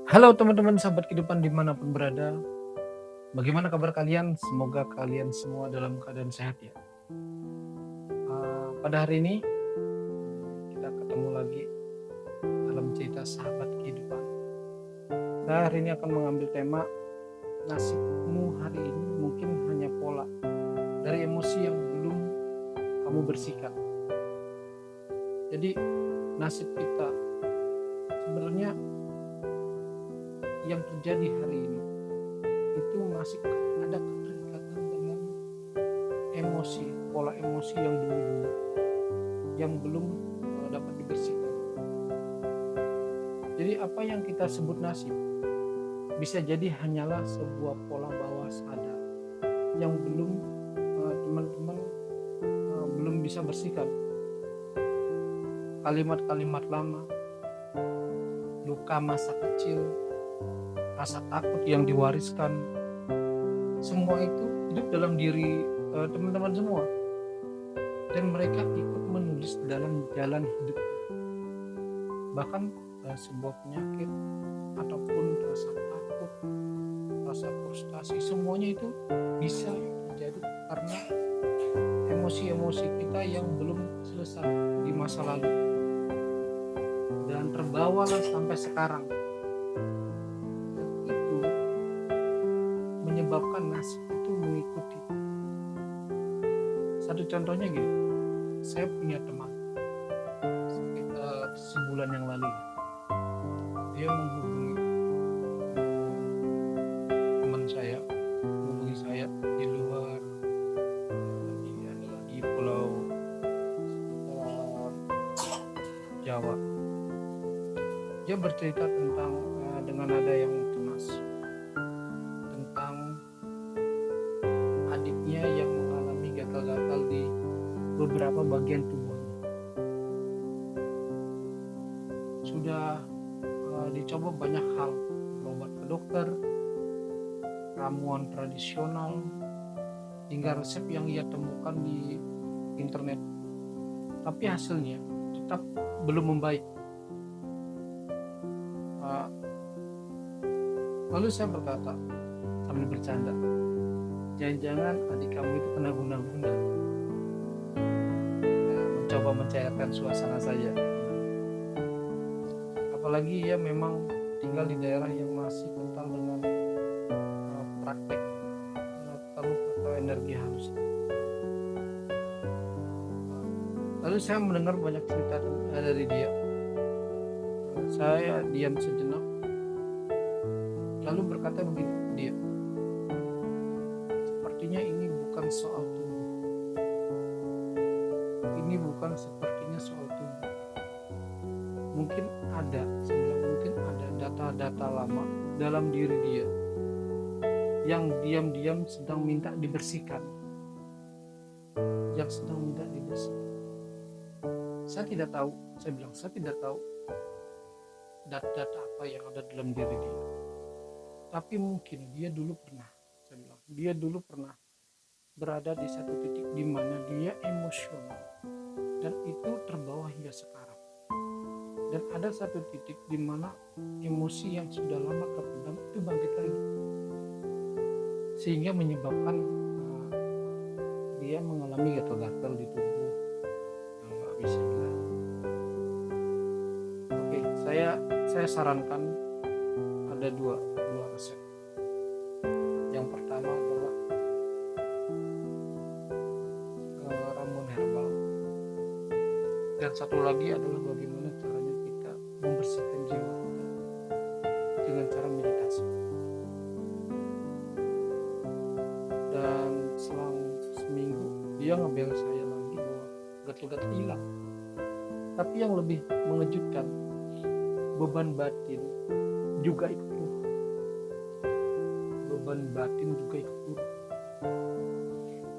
Halo teman-teman sahabat kehidupan dimanapun berada. Bagaimana kabar kalian? Semoga kalian semua dalam keadaan sehat ya. Pada hari ini kita ketemu lagi dalam cerita sahabat kehidupan. Saya hari ini akan mengambil tema nasibmu hari ini mungkin hanya pola dari emosi yang belum kamu bersihkan. Jadi nasib kita sebenarnya yang terjadi hari ini itu masih ada keterikatan dengan emosi, pola emosi yang dulu yang belum dapat dibersihkan. Jadi apa yang kita sebut nasib bisa jadi hanyalah sebuah pola bawah sadar yang belum teman-teman belum bisa bersihkan. Kalimat-kalimat lama, luka masa kecil, rasa takut yang diwariskan, semua itu hidup dalam diri teman-teman semua, dan mereka ikut menulis dalam jalan hidup. Bahkan sebuah penyakit ataupun rasa takut, rasa frustasi, semuanya itu bisa terjadi karena emosi-emosi kita yang belum selesai di masa lalu dan terbawalah sampai sekarang. Menyebabkan nasib itu mengikuti. Satu contohnya gini, saya punya teman sekitar sebulan yang lalu, dia menghubungi teman saya, menghubungi saya di luar, dia adalah di pulau Jawa. Dia bercerita tentang dengan nada yang cemas tentang adiknya yang mengalami gatal-gatal di beberapa bagian tubuhnya. Sudah dicoba banyak hal, berobat ke dokter, ramuan tradisional, hingga resep yang ia temukan di internet, tapi hasilnya tetap belum membaik. Lalu saya berkata sambil bercanda, jangan-jangan adik kamu itu kena guna-guna. Mencoba mencairkan suasana saja. Apalagi ia memang tinggal di daerah yang masih kental dengan praktek taruh atau energi halus. Lalu saya mendengar banyak cerita dari dia. Saya diam sejenak, lalu berkata begini ke dia, sepertinya ini bukan soal tubuh. Ini bukan sepertinya soal tubuh. Mungkin ada, mungkin ada data-data lama dalam diri dia yang diam-diam sedang minta dibersihkan. Yang sedang minta dibersihkan. Saya tidak tahu, saya bilang, saya tidak tahu data-data apa yang ada dalam diri dia. Tapi mungkin dia dulu pernah, saya bilang, dia dulu pernah berada di satu titik di mana dia emosional dan itu terbawa hingga sekarang. Dan ada satu titik di mana emosi yang sudah lama terpendam itu bangkit lagi, sehingga menyebabkan dia mengalami gatal-gatal di tubuh yang nggak bisa hilang. Oke, saya sarankan ada dua resep. Yang pertama adalah ramuan herbal, dan satu lagi adalah bagaimana caranya kita membersihkan jiwa kita dengan cara meditasi. Dan selang seminggu dia ngebel saya lagi bahwa gatal-gatal hilang. Tapi yang lebih mengejutkan, beban batin juga ikut turun. Beban batin juga ikut turun.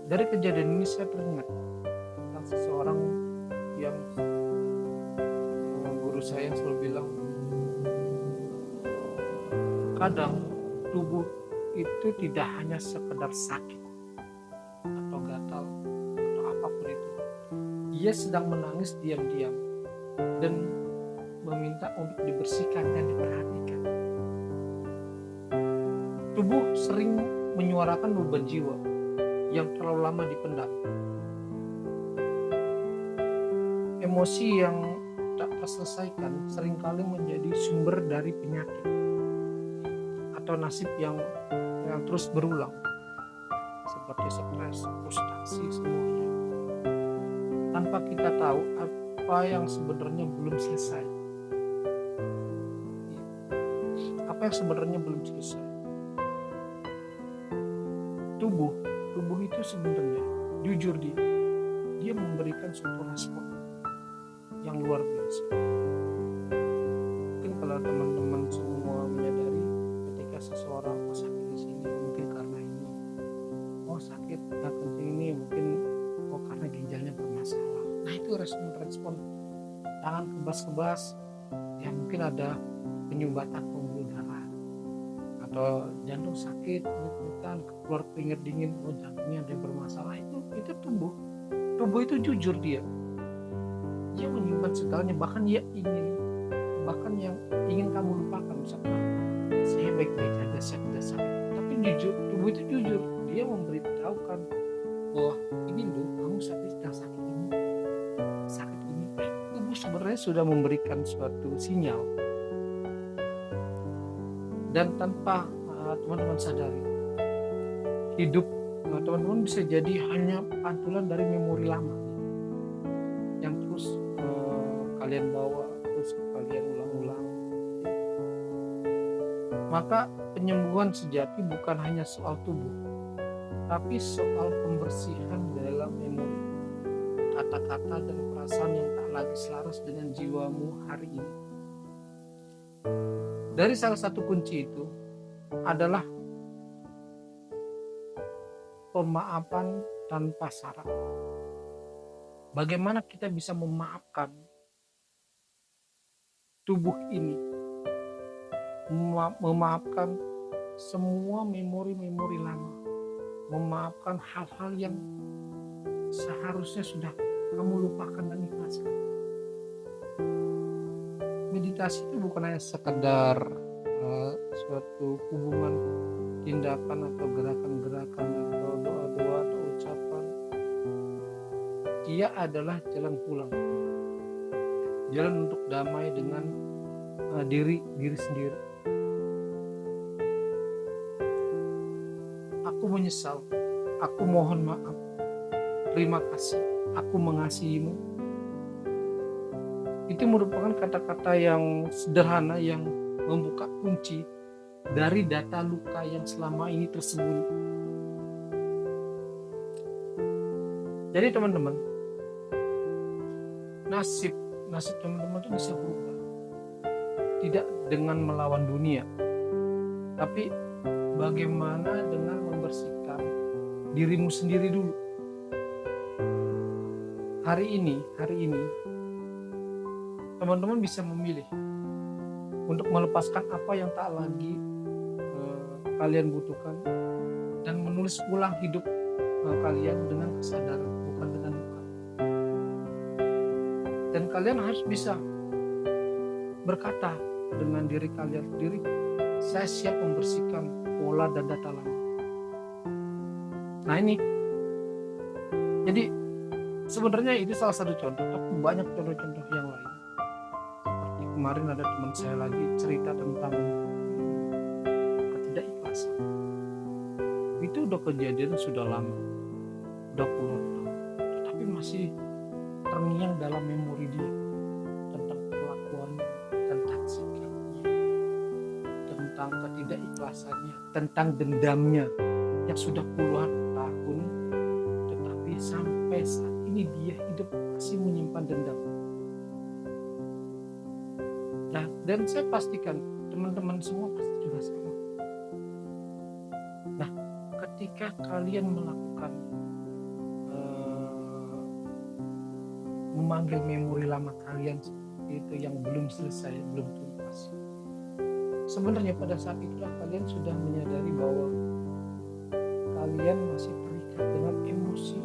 Dari kejadian ini saya teringat tentang seseorang yang guru saya yang selalu bilang, kadang tubuh itu tidak hanya sekedar sakit atau gatal atau apapun itu. Dia sedang menangis diam-diam dan meminta untuk dibersihkan dan diperhatikan. Tubuh sering menyuarakan beban jiwa yang terlalu lama dipendam. Emosi yang tak terselesaikan seringkali menjadi sumber dari penyakit atau nasib yang terus berulang, seperti stres, frustasi, semuanya. Tanpa kita tahu apa yang sebenarnya belum selesai. Apa yang sebenarnya belum selesai. Tubuh itu sebenarnya jujur dia memberikan suatu respon yang luar biasa. Mungkin kalau teman-teman semua menyadari ketika seseorang sakit di sini mungkin karena ini, sakit nggak kencing ini mungkin karena ginjalnya bermasalah. Nah itu respon tangan kebas-kebas, ya mungkin ada penyumbatan pembuluh darah, atau jantung sakit, keluar keringat dingin, jantungnya ada yang bermasalah. Itu tubuh itu jujur, dia menyimpan segalanya, bahkan yang ingin kamu lupakan. Misalkan saya baik-baik saja, saya tidak sakit, tapi tubuh itu jujur, dia memberitahukan bahwa ini loh, kamu sedang sakit ini. Tubuh sebenarnya sudah memberikan suatu sinyal, dan tanpa teman-teman sadari, hidup teman-teman bisa jadi hanya pantulan dari memori lama yang terus kalian bawa, terus kalian ulang-ulang. Maka penyembuhan sejati bukan hanya soal tubuh, tapi soal pembersihan dalam memori, kata-kata dan perasaan yang tak lagi selaras dengan jiwamu hari ini. Dari salah satu kunci itu adalah pemaafan tanpa syarat. Bagaimana kita bisa memaafkan tubuh ini, memaafkan semua memori-memori lama, memaafkan hal-hal yang seharusnya sudah kamu lupakan dan ikhlaskan. Meditasi itu bukan hanya sekedar suatu hubungan tindakan atau gerakan-gerakan atau doa-doa atau ucapan. Dia adalah jalan pulang, jalan untuk damai dengan diri sendiri. Aku menyesal, aku mohon maaf, terima kasih, aku mengasihimu. Itu merupakan kata-kata yang sederhana yang membuka kunci dari data luka yang selama ini tersembunyi. Jadi teman-teman, nasib teman-teman itu bisa berubah, tidak dengan melawan dunia, tapi bagaimana dengan membersihkan dirimu sendiri dulu. Hari ini teman-teman bisa memilih untuk melepaskan apa yang tak lagi kalian butuhkan, dan menulis ulang hidup kalian dengan kesadaran, bukan dengan luka. Dan kalian harus bisa berkata dengan diri kalian sendiri, saya siap membersihkan pola dan data lama. Nah ini, jadi sebenarnya itu salah satu contoh, tapi banyak contoh-contoh yang lain. Seperti kemarin ada teman saya lagi cerita tentang ketidakikhlasan. Itu udah kejadian sudah lama, udah puluhan tahun, tetapi masih terngiang dalam memori dia tentang kelakuannya, tentang sikapnya, tentang ketidakikhlasannya, tentang dendamnya yang sudah puluhan tahun, tetapi sampai saat ini dia hidup masih menyimpan dendam. Nah, dan saya pastikan teman-teman semua pasti juga sama. Nah, ketika kalian melakukan memanggil memori lama kalian itu yang belum selesai, belum tuntas, sebenarnya pada saat itulah kalian sudah menyadari bahwa kalian masih terikat dengan emosi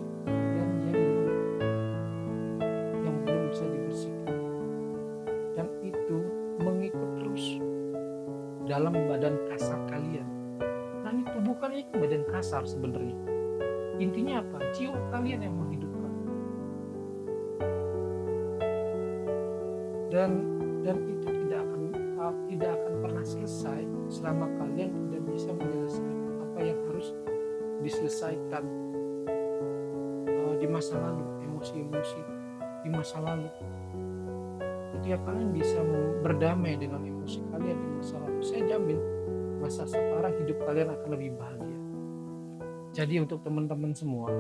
yang belum bisa dibersihkan, dan itu mengikut terus dalam badan kasar kalian, Dan tubuh kalian itu badan kasar sebenarnya. Intinya apa? Jiwa kalian yang menghidupkan. Dan itu tidak akan pernah selesai selama kalian tidak bisa menyelesaikan apa yang harus diselesaikan di masa lalu, emosi-emosi di masa lalu. Ketika kalian bisa berdamai dengan emosi kalian di masa lalu, saya jamin masa sekarang hidup kalian akan lebih bahagia. Jadi untuk teman-teman semua,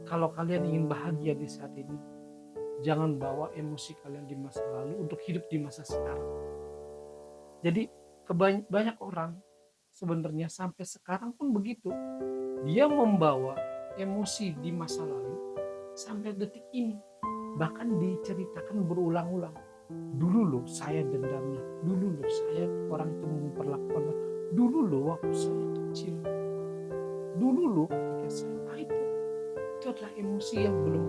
kalau kalian ingin bahagia di saat ini, jangan bawa emosi kalian di masa lalu untuk hidup di masa sekarang. Jadi banyak orang sebenarnya sampai sekarang pun begitu. Dia membawa emosi di masa lalu sampai detik ini. Bahkan diceritakan berulang-ulang. Dulu loh saya dendamnya. Dulu loh saya orang itu memperlakukan. Dulu loh waktu saya kecil. Dulu loh ketika saya itu adalah emosi yang belum.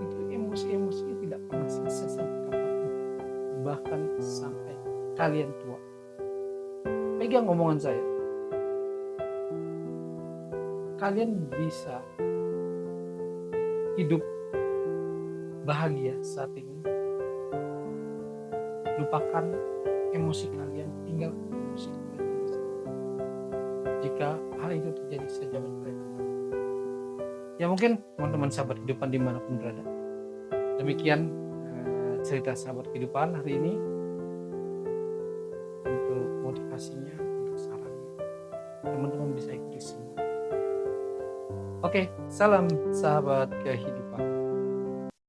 Itu emosi-emosi yang tidak pernah selesai sampai kapanpun. Bahkan sampai kalian tua. Pegang omongan saya. Kalian bisa hidup bahagia saat ini. Lupakan emosi kalian, tinggal emosi kalian. Jika hal itu terjadi, saya jamin kalian aman. Ya mungkin teman-teman sahabat kehidupan dimanapun berada. Demikian cerita sahabat kehidupan hari ini. Untuk motivasinya, untuk sarannya, teman-teman bisa ikuti semua. Oke, salam sahabat kehidupan.